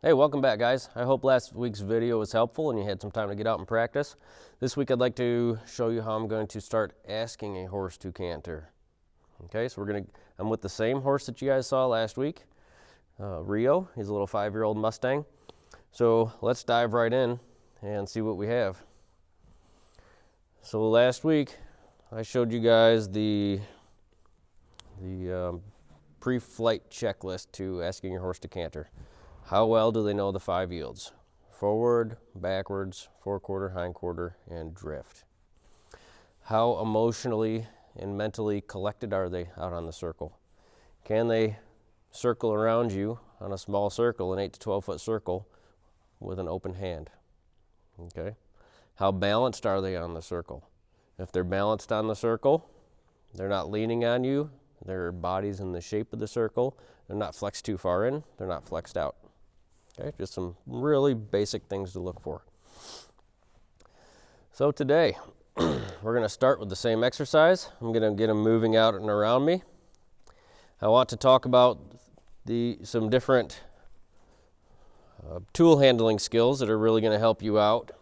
Hey, welcome back, guys. I hope last week's video was helpful and you had some time to get out and practice. This week I'd like to show you how I'm going to start asking a horse to canter. Okay, so I'm with the same horse that you guys saw last week, Rio. He's a little 5-year-old Mustang. So let's dive right in and see what we have. So last week I showed you guys the pre-flight checklist to asking your horse to canter. How well do they know the 5 yields? Forward, backwards, forequarter, hindquarter, and drift. How emotionally and mentally collected are they out on the circle? Can they circle around you on a small circle, an 8 to 12 foot circle, with an open hand? Okay. How balanced are they on the circle? If they're balanced on the circle, they're not leaning on you, their body's in the shape of the circle, they're not flexed too far in, they're not flexed out. Okay, just some really basic things to look for. So today, we're going to start with the same exercise. I'm going to get them moving out and around me. I want to talk about some different tool handling skills that are really going to help you out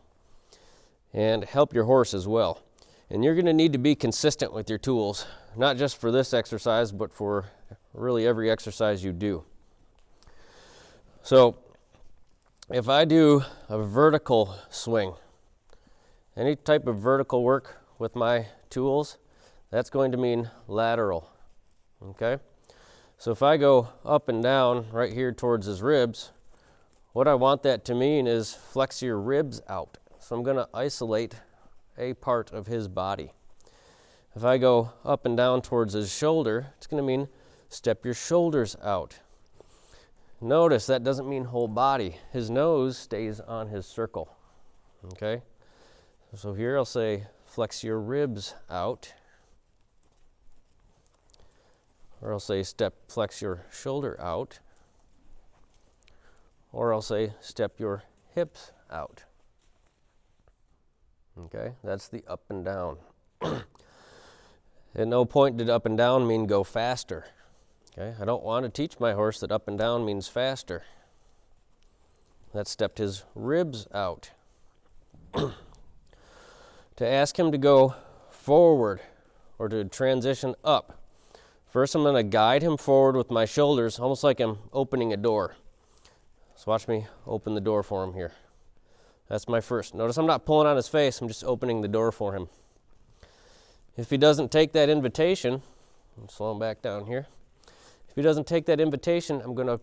and help your horse as well. And you're going to need to be consistent with your tools, not just for this exercise, but for really every exercise you do. So if I do a vertical swing, any type of vertical work with my tools, that's going to mean lateral, okay? So if I go up and down right here towards his ribs, what I want that to mean is flex your ribs out. So I'm going to isolate a part of his body. If I go up and down towards his shoulder, it's going to mean step your shoulders out. Notice that doesn't mean whole body. His nose stays on his circle, okay? So here I'll say flex your ribs out, or I'll say flex your shoulder out, or I'll say step your hips out. Okay, that's the up and down. At no point did up and down mean go faster. Okay, I don't want to teach my horse that up and down means faster. That stepped his ribs out. To ask him to go forward or to transition up, first I'm going to guide him forward with my shoulders, almost like I'm opening a door. So watch me open the door for him here. That's my first. Notice I'm not pulling on his face, I'm just opening the door for him. If he doesn't take that invitation, I'll slow him back down here. If he doesn't take that invitation, I'm going to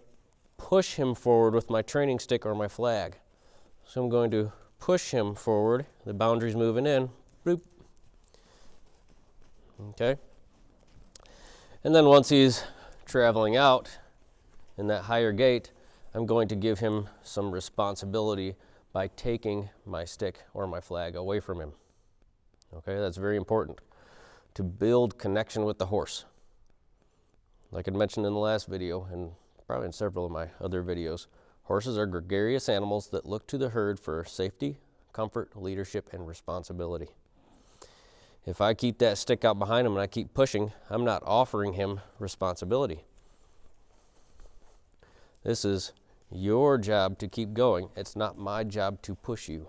push him forward with my training stick or my flag. So I'm going to push him forward. The boundary's moving in. Bloop. Okay. And then once he's traveling out in that higher gait, I'm going to give him some responsibility by taking my stick or my flag away from him. Okay, that's very important to build connection with the horse. Like I mentioned in the last video, and probably in several of my other videos, horses are gregarious animals that look to the herd for safety, comfort, leadership, and responsibility. If I keep that stick out behind him and I keep pushing, I'm not offering him responsibility. This is your job to keep going. It's not my job to push you.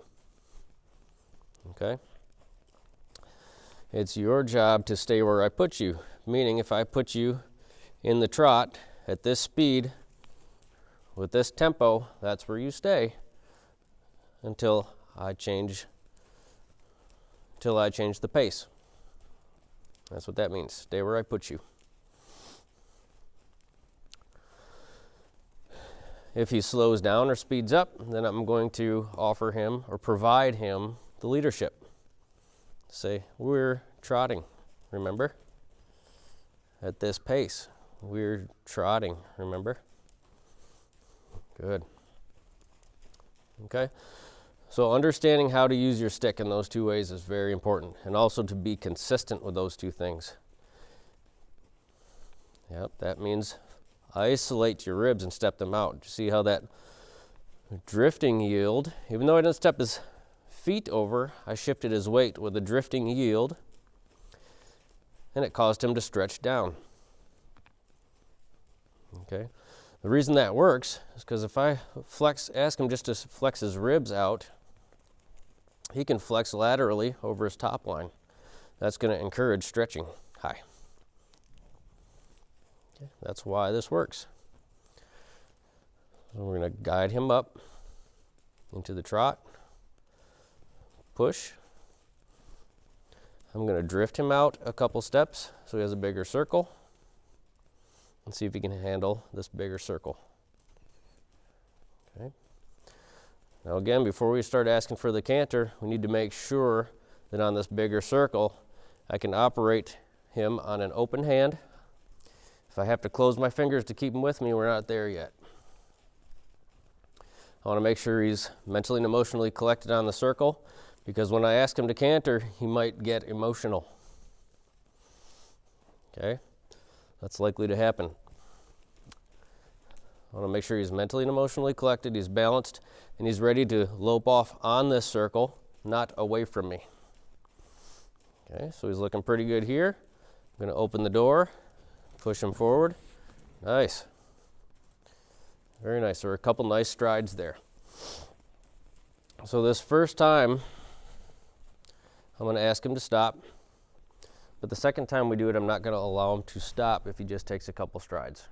Okay? It's your job to stay where I put you, meaning if I put you in the trot at this speed with this tempo, that's where you stay until I change the pace. That's what that means. Stay where I put you. If he slows down or speeds up, then I'm going to offer him or provide him the leadership. Say, we're trotting, remember? At this pace. We're trotting, remember? Good. Okay? So understanding how to use your stick in those two ways is very important, and also to be consistent with those two things. Yep, that means isolate your ribs and step them out. See how that drifting yield, even though I didn't step his feet over, I shifted his weight with a drifting yield, and it caused him to stretch down. Okay, The reason that works is because if I ask him just to flex his ribs out, he can flex laterally over his top line. That's going to encourage stretching high. Okay, that's why this works. So we're going to guide him up into the trot, push. I'm going to drift him out a couple steps so he has a bigger circle, and see if he can handle this bigger circle. Okay. Now again, before we start asking for the canter, we need to make sure that on this bigger circle, I can operate him on an open hand. If I have to close my fingers to keep him with me, we're not there yet. I want to make sure he's mentally and emotionally collected on the circle, because when I ask him to canter, he might get emotional. Okay, that's likely to happen. I want to make sure he's mentally and emotionally collected, he's balanced, and he's ready to lope off on this circle, not away from me. Okay, so he's looking pretty good here. I'm going to open the door, push him forward. Nice. Very nice. There are a couple nice strides there. So this first time, I'm going to ask him to stop. But the second time we do it, I'm not going to allow him to stop if he just takes a couple strides.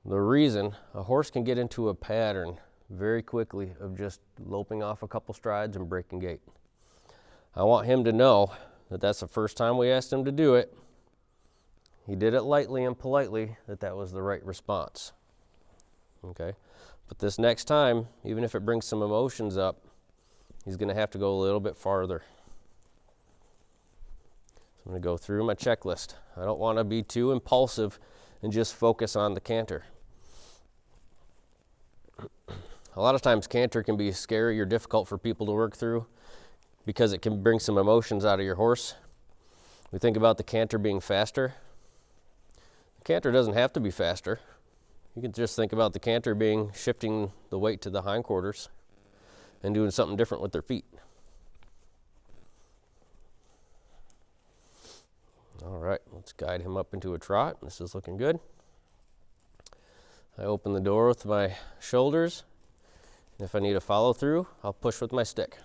The reason, a horse can get into a pattern very quickly of just loping off a couple strides and breaking gait. I want him to know that that's the first time we asked him to do it. He did it lightly and politely, that was the right response. Okay, but this next time, even if it brings some emotions up, he's going to have to go a little bit farther. So I'm going to go through my checklist. I don't want to be too impulsive and just focus on the canter. A lot of times canter can be scary or difficult for people to work through because it can bring some emotions out of your horse. We think about the canter being faster. The canter doesn't have to be faster. You can just think about the canter being shifting the weight to the hindquarters and doing something different with their feet. All right, let's guide him up into a trot. This is looking good. I open the door with my shoulders. And if I need a follow through, I'll push with my stick.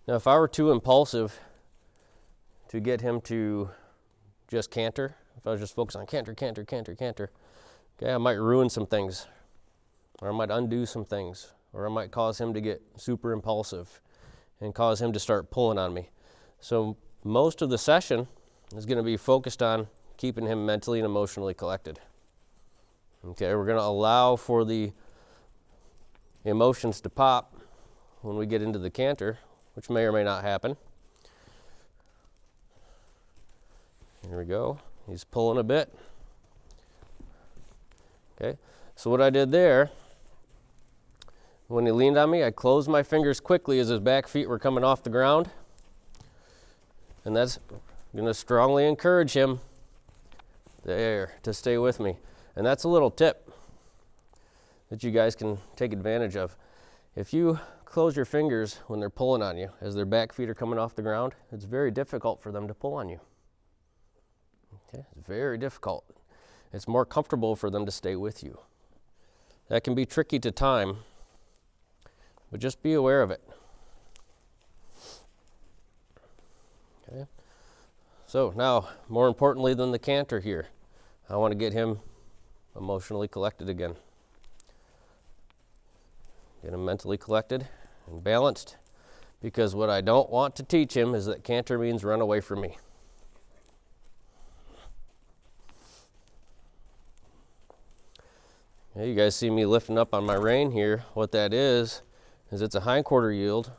Now, if I were too impulsive to get him to just canter, if I was just focused on canter, canter, canter, canter, okay, I might ruin some things, or I might undo some things, or I might cause him to get super impulsive and cause him to start pulling on me. So most of the session is going to be focused on keeping him mentally and emotionally collected. Okay, we're going to allow for the emotions to pop when we get into the canter, which may or may not happen. Here we go. He's pulling a bit. Okay, so what I did there, when he leaned on me, I closed my fingers quickly as his back feet were coming off the ground. And that's going to strongly encourage him there to stay with me. And that's a little tip that you guys can take advantage of. If you close your fingers when they're pulling on you, as their back feet are coming off the ground, it's very difficult for them to pull on you. Okay, it's very difficult. It's more comfortable for them to stay with you. That can be tricky to time, but just be aware of it. Okay. So now, more importantly than the canter here, I want to get him emotionally collected again. Get him mentally collected and balanced, because what I don't want to teach him is that canter means run away from me. Yeah, you guys see me lifting up on my rein here. What that is it's a hindquarter yield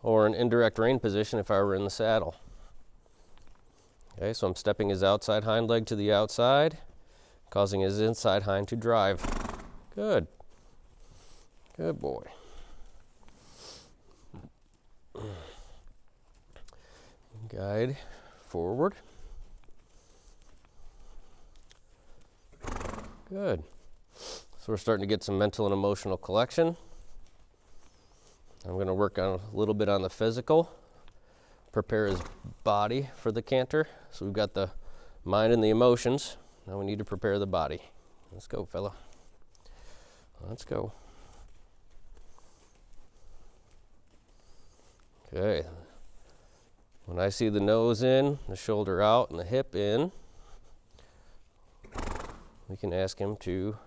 or an indirect rein position if I were in the saddle. Okay, so I'm stepping his outside hind leg to the outside, causing his inside hind to drive. Good. Good boy. Guide forward. Good. So we're starting to get some mental and emotional collection. I'm going to work on a little bit on the physical, prepare his body for the canter. So we've got the mind and the emotions. Now we need to prepare the body. Let's go, fella. Let's go. Okay. When I see the nose in, the shoulder out, and the hip in, we can ask him to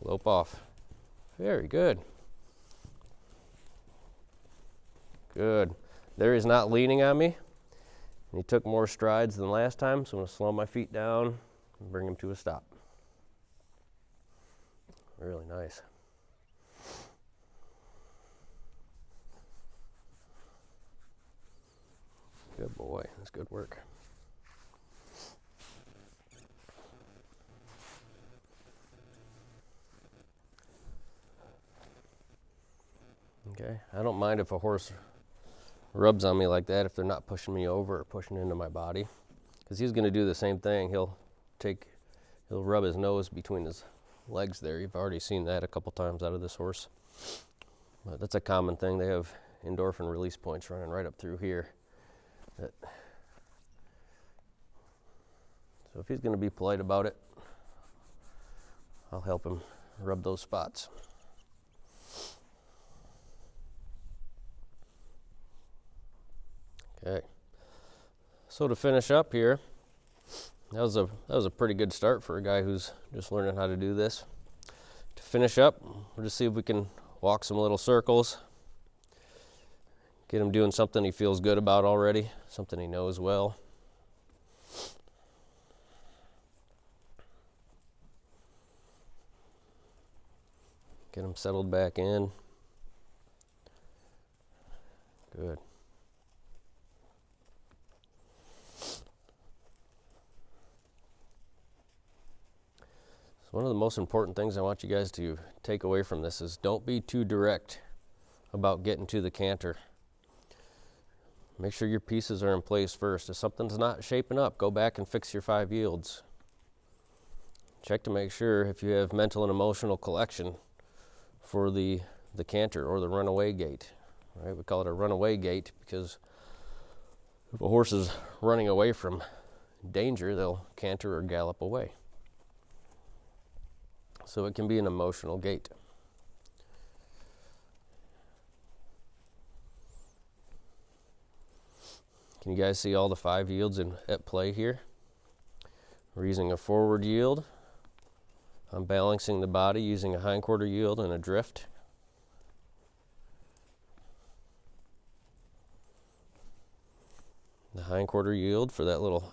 lope off. Very good. Good. There he's not leaning on me. He took more strides than last time, so I'm going to slow my feet down and bring him to a stop. Really nice. Good boy. That's good work. Okay. I don't mind if a horse rubs on me like that if they're not pushing me over or pushing into my body, because he's going to do the same thing. He'll rub his nose between his legs there. You've already seen that a couple times out of this horse. But that's a common thing. They have endorphin release points running right up through here. So if he's going to be polite about it, I'll help him rub those spots. Okay. So to finish up here, that was a pretty good start for a guy who's just learning how to do this. To finish up, we'll just see if we can walk some little circles. Get him doing something he feels good about already, something he knows well. Get him settled back in. Good. So one of the most important things I want you guys to take away from this is don't be too direct about getting to the canter. Make sure your pieces are in place first. If something's not shaping up, go back and fix your 5 yields. Check to make sure if you have mental and emotional collection for the canter or the runaway gait. Right? We call it a runaway gait because if a horse is running away from danger, they'll canter or gallop away. So it can be an emotional gait. Can you guys see all the 5 yields at play here? We're using a forward yield. I'm balancing the body using a hindquarter yield and a drift. The hindquarter yield for that little,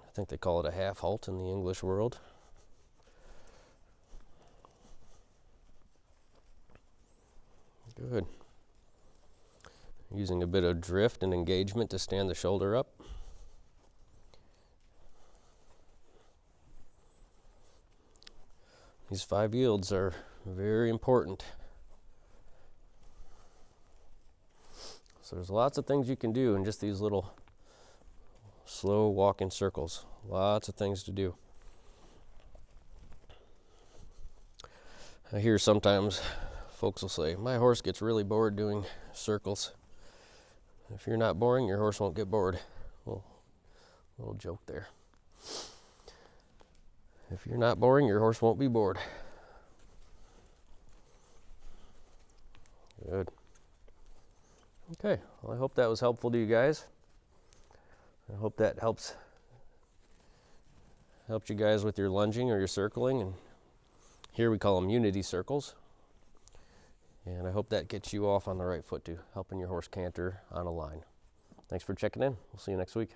I think they call it a half halt in the English world. Good. Using a bit of drift and engagement to stand the shoulder up. These 5 yields are very important. So there's lots of things you can do in just these little slow walking circles. Lots of things to do. I hear sometimes folks will say, my horse gets really bored doing circles. If you're not boring, your horse won't get bored. Well, little joke there. If you're not boring, your horse won't be bored. Good. Okay, well, I hope that was helpful to you guys. I hope that helped you guys with your lunging or your circling. And here we call them unity circles. And I hope that gets you off on the right foot to helping your horse canter on a line. Thanks for checking in. We'll see you next week.